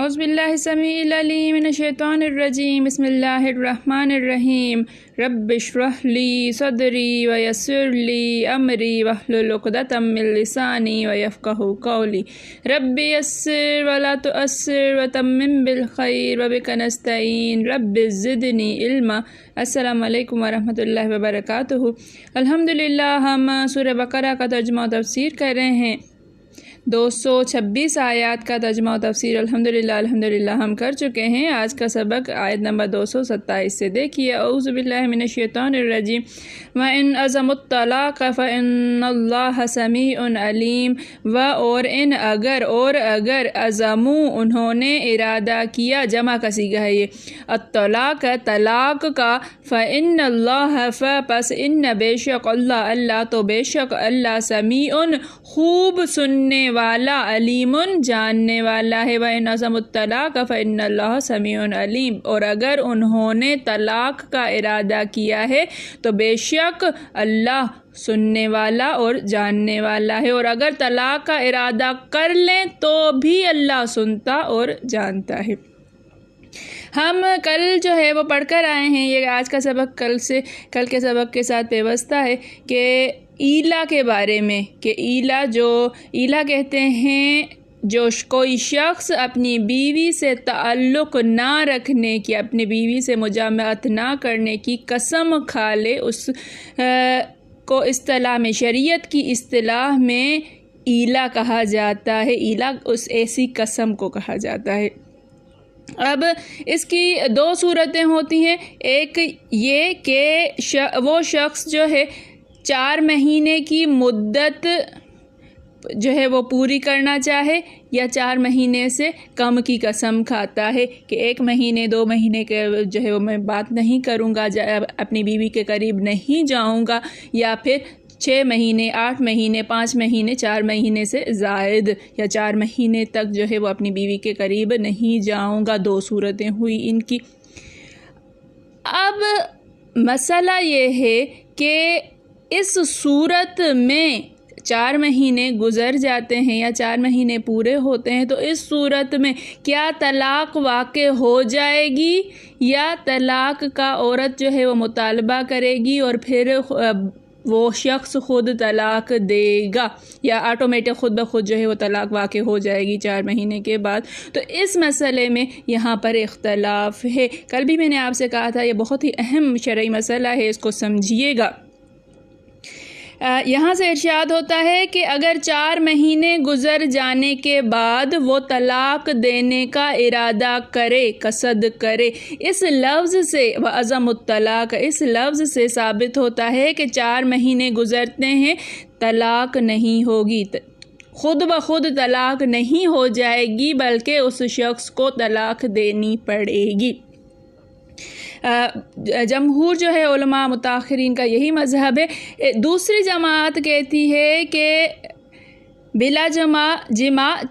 اعوذ باللہ السمیع العلیم من الشیطان الرجیم بسم اللہ الرحمن الرحیم رب اشرح لی صدری ویسر لی امری واحلل عقدۃ من لسانی ویفقہوا قولی رب یسر ولا تعسر وتمم بالخیر وبک نستعین رب زدنی علما۔ السلام علیکم ورحمۃ اللہ وبرکاتہ۔ الحمدللہ ہم سورہ بقرہ کا ترجمہ و تفسیر کر رہے ہیں۔ 226 آیات کا ترجمہ و تفسیر الحمدللہ ہم کر چکے ہیں۔ آج کا سبق آیت نمبر 227 سے دیکھیے۔ اعوذ باللہ من الشیطان الرجیم وَإِنْ عَزَمُوا الطَّلَاقَ فَإِنَّ اللَّهَ سَمِيعٌ عَلِيمٌ اگر عزموا انہوں نے ارادہ کیا، جمع کا صیغہ ہے یہ، الطلاق طلاق کا، فَإِنَّ اللَّهَ پس ان بے شک اللہ تو بے شک اللہ سمیع خوب سننے والا، علیم جاننے والا ہے۔ وَإِنْ عَزَمُوا الطَّلَاقَ فَإِنَّ اللَّهَ سَمِيعٌ عَلِيمٌ اور اگر انہوں نے طلاق کا ارادہ کیا ہے تو بے شک اللہ سننے والا اور جاننے والا ہے، اور اگر طلاق کا ارادہ کر لیں تو بھی اللہ سنتا اور جانتا ہے۔ ہم کل جو ہے وہ پڑھ کر آئے ہیں، یہ آج کا سبق کل کے سبق کے ساتھ پیوستہ ہے کہ ایلا کے بارے میں، کہ ایلا کہتے ہیں جو کوئی شخص اپنی بیوی سے تعلق نہ رکھنے کی، اپنی بیوی سے مجامعت نہ کرنے کی قسم کھا لے، اس کو اصطلاح میں، شریعت کی اصطلاح میں ایلا کہا جاتا ہے۔ ایلا اس ایسی قسم کو کہا جاتا ہے۔ اب اس کی دو صورتیں ہوتی ہیں، ایک یہ کہ وہ شخص جو ہے 4 مہینے کی مدت جو ہے وہ پوری کرنا چاہے، یا 4 مہینے سے کم کی قسم کھاتا ہے کہ 1 مہینے 2 مہینے کے جو ہے وہ میں بات نہیں کروں گا، اپنی بیوی کے قریب نہیں جاؤں گا، یا پھر 6 مہینے 8 مہینے 5 مہینے 4 مہینے سے زائد، یا 4 مہینے تک جو ہے وہ اپنی بیوی کے قریب نہیں جاؤں گا۔ 2 صورتیں ہوئی ان کی۔ اب مسئلہ یہ ہے کہ اس صورت میں 4 مہینے گزر جاتے ہیں یا 4 مہینے پورے ہوتے ہیں، تو اس صورت میں کیا طلاق واقع ہو جائے گی، یا طلاق کا عورت جو ہے وہ مطالبہ کرے گی اور پھر وہ شخص خود طلاق دے گا، یا آٹومیٹک خود بخود جو ہے وہ طلاق واقع ہو جائے گی 4 مہینے کے بعد؟ تو اس مسئلے میں یہاں پر اختلاف ہے۔ کل بھی میں نے آپ سے کہا تھا یہ بہت ہی اہم شرعی مسئلہ ہے، اس کو سمجھیے گا۔ یہاں سے ارشاد ہوتا ہے کہ اگر 4 مہینے گزر جانے کے بعد وہ طلاق دینے کا ارادہ کرے، قصد کرے، اس لفظ سے وَعَزَمُ الطلاق، اس لفظ سے ثابت ہوتا ہے کہ 4 مہینے گزرتے ہیں طلاق نہیں ہوگی، خود بخود طلاق نہیں ہو جائے گی، بلکہ اس شخص کو طلاق دینی پڑے گی۔ جمہور جو ہے علماء متاخرین کا یہی مذہب ہے۔ دوسری جماعت کہتی ہے کہ بلا جمع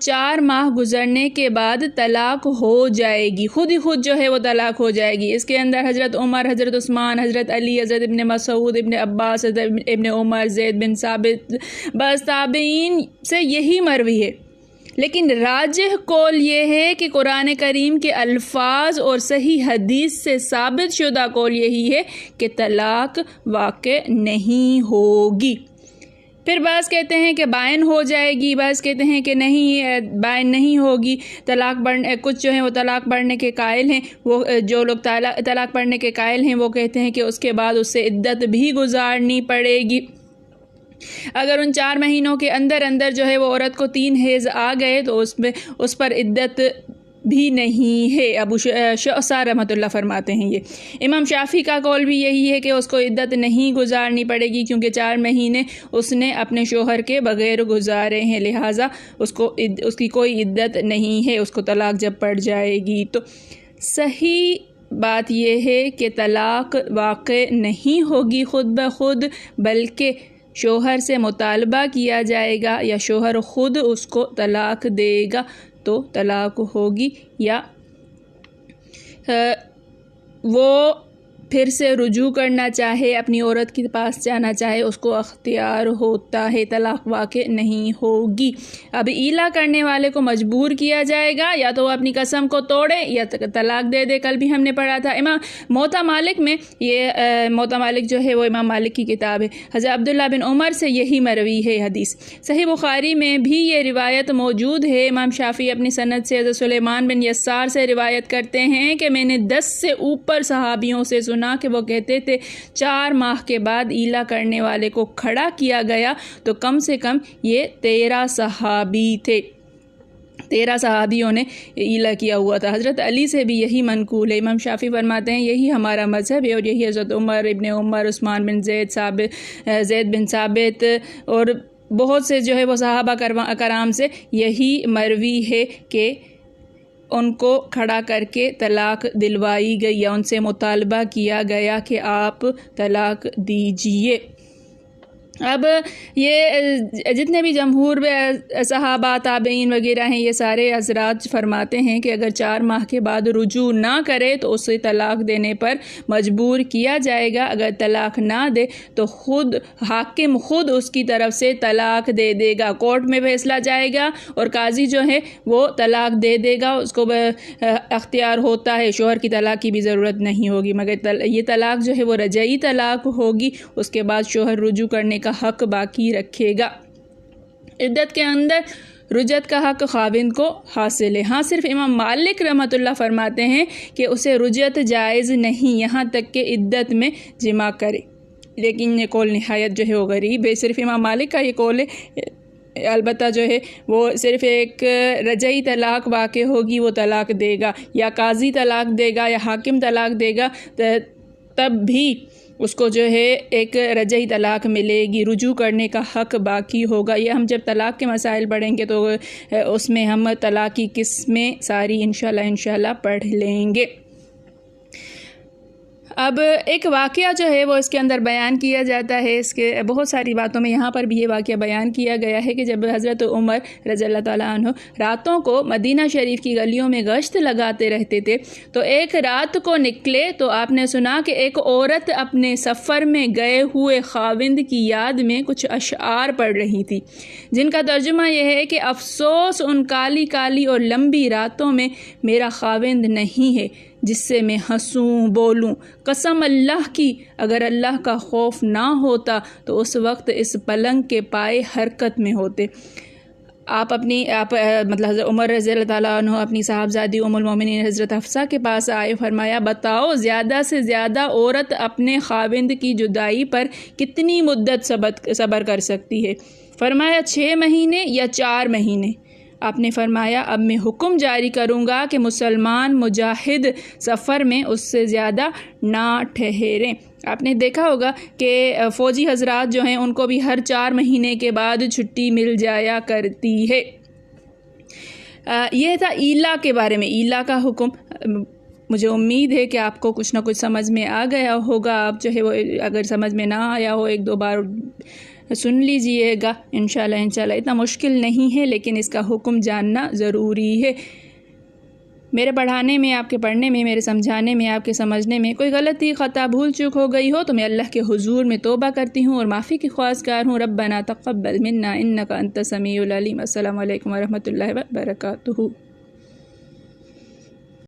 4 ماہ گزرنے کے بعد طلاق ہو جائے گی، خود ہی خود جو ہے وہ طلاق ہو جائے گی۔ اس کے اندر حضرت عمر، حضرت عثمان، حضرت علی، حضرت ابن مسعود، ابن عباس، حضرت ابن عمر، زید بن ثابت، بس تابعین سے یہی مروی ہے۔ لیکن راجح قول یہ ہے کہ قرآن کریم کے الفاظ اور صحیح حدیث سے ثابت شدہ قول یہی ہے کہ طلاق واقع نہیں ہوگی۔ پھر بعض کہتے ہیں کہ بائن ہو جائے گی، بعض کہتے ہیں کہ نہیں بائن نہیں ہوگی، کچھ جو ہیں وہ طلاق پڑھنے کے قائل ہیں، وہ جو لوگ طلاق پڑھنے کے قائل ہیں وہ کہتے ہیں کہ اس کے بعد اس سے عدت بھی گزارنی پڑے گی۔ اگر ان 4 مہینوں کے اندر جو ہے وہ عورت کو 3 حیض آ گئے تو اس پر عدت بھی نہیں ہے۔ ابو شعثہ رحمۃ اللہ فرماتے ہیں یہ۔ امام شافعی کا قول بھی یہی ہے کہ اس کو عدت نہیں گزارنی پڑے گی، کیونکہ 4 مہینے اس نے اپنے شوہر کے بغیر گزارے ہیں، لہٰذا اس کی کوئی عدت نہیں ہے، اس کو طلاق جب پڑ جائے گی۔ تو صحیح بات یہ ہے کہ طلاق واقع نہیں ہوگی خود بخود، بلکہ شوہر سے مطالبہ کیا جائے گا، یا شوہر خود اس کو طلاق دے گا تو طلاق ہوگی، یا وہ پھر سے رجوع کرنا چاہے، اپنی عورت کے پاس جانا چاہے، اس کو اختیار ہوتا ہے، طلاق واقع نہیں ہوگی۔ اب ایلا کرنے والے کو مجبور کیا جائے گا، یا تو وہ اپنی قسم کو توڑے یا طلاق دے دے۔ کل بھی ہم نے پڑھا تھا امام موطا مالک میں، یہ موطا مالک جو ہے وہ امام مالک کی کتاب ہے، حضرت عبداللہ بن عمر سے یہی مروی ہے حدیث۔ صحیح بخاری میں بھی یہ روایت موجود ہے۔ امام شافعی اپنی سند سے حضرت سلیمان بن یسار سے روایت کرتے ہیں کہ میں نے 10 سے اوپر صحابیوں سے سنا کہ وہ کہتے تھے 4 ماہ کے بعد ایلا کرنے والے کو کھڑا کیا گیا تو کم سے کم یہ 13 صحابی تھے، 13 صحابیوں نے ایلا کیا ہوا تھا۔ حضرت علی سے بھی یہی منقول ہے۔ امام شافعی فرماتے ہیں یہی ہمارا مذہب ہے، اور یہی حضرت عمر، ابن عمر، عثمان بن زید بن ثابت اور بہت سے جو ہے وہ صحابہ کرام سے یہی مروی ہے کہ ان کو کھڑا کر کے طلاق دلوائی گئی یا ان سے مطالبہ کیا گیا کہ آپ طلاق دیجئے۔ اب یہ جتنے بھی جمہور صحابہ، تابعین وغیرہ ہیں، یہ سارے حضرات فرماتے ہیں کہ اگر 4 ماہ کے بعد رجوع نہ کرے تو اسے طلاق دینے پر مجبور کیا جائے گا۔ اگر طلاق نہ دے تو حاکم خود اس کی طرف سے طلاق دے دے گا، کورٹ میں فیصلہ جائے گا اور قاضی جو ہے وہ طلاق دے دے گا، اس کو اختیار ہوتا ہے، شوہر کی طلاق کی بھی ضرورت نہیں ہوگی، مگر یہ طلاق جو ہے وہ رجعی طلاق ہوگی، اس کے بعد شوہر رجوع کرنے کا حق باقی رکھے گا۔ عدت کے اندر رجعت کا حق خاوند کو حاصل ہے۔ ہاں صرف امام مالک رحمۃ اللہ فرماتے ہیں کہ اسے رجعت جائز نہیں یہاں تک کہ عدت میں جمع کرے، لیکن یہ قول نہایت جو ہے وہ غریب ہے۔ صرف امام مالک کا یہ قول ہے، البتہ جو ہے وہ صرف ایک رجعی طلاق واقع ہوگی وہ طلاق دے گا، یا قاضی طلاق دے گا یا حاکم طلاق دے گا، تب بھی اس کو جو ہے ایک رجعی طلاق ملے گی، رجوع کرنے کا حق باقی ہوگا۔ یہ ہم جب طلاق کے مسائل پڑھیں گے تو اس میں ہم طلاق کی قسمیں ساری انشاءاللہ پڑھ لیں گے۔ اب ایک واقعہ جو ہے وہ اس کے اندر بیان کیا جاتا ہے، اس کے بہت ساری باتوں میں یہاں پر بھی یہ واقعہ بیان کیا گیا ہے کہ جب حضرت عمر رضی اللہ تعالیٰ عنہ راتوں کو مدینہ شریف کی گلیوں میں گشت لگاتے رہتے تھے، تو ایک رات کو نکلے تو آپ نے سنا کہ ایک عورت اپنے سفر میں گئے ہوئے خاوند کی یاد میں کچھ اشعار پڑھ رہی تھی، جن کا ترجمہ یہ ہے کہ افسوس ان کالی کالی اور لمبی راتوں میں میرا خاوند نہیں ہے جس سے میں ہنسوں بولوں، قسم اللہ کی اگر اللہ کا خوف نہ ہوتا تو اس وقت اس پلنگ کے پائے حرکت میں ہوتے۔ مطلب حضرت عمر رضی اللہ تعالیٰ عنہ اپنی صاحبزادی ام المومنین حضرت حفصہ کے پاس آئے، فرمایا بتاؤ زیادہ سے زیادہ عورت اپنے خاوند کی جدائی پر کتنی مدت صبر کر سکتی ہے؟ فرمایا 6 مہینے یا 4 مہینے۔ آپ نے فرمایا اب میں حکم جاری کروں گا کہ مسلمان مجاہد سفر میں اس سے زیادہ نہ ٹھہریں۔ آپ نے دیکھا ہوگا کہ فوجی حضرات جو ہیں ان کو بھی ہر 4 مہینے کے بعد چھٹی مل جایا کرتی ہے۔ یہ تھا ایلا کے بارے میں، ایلا کا حکم۔ مجھے امید ہے کہ آپ کو کچھ نہ کچھ سمجھ میں آ گیا ہوگا۔ آپ جو ہے وہ اگر سمجھ میں نہ آیا ہو 1-2 بار سن لیجئے گا، انشاءاللہ اتنا مشکل نہیں ہے، لیکن اس کا حکم جاننا ضروری ہے۔ میرے پڑھانے میں، آپ کے پڑھنے میں، میرے سمجھانے میں، آپ کے سمجھنے میں کوئی غلطی خطا بھول چوک ہو گئی ہو تو میں اللہ کے حضور میں توبہ کرتی ہوں اور معافی کی خواستگار ہوں۔ ربنا تقبل منا انک انت السمیع العلیم۔ السلام علیکم ورحمۃ اللہ وبرکاتہ۔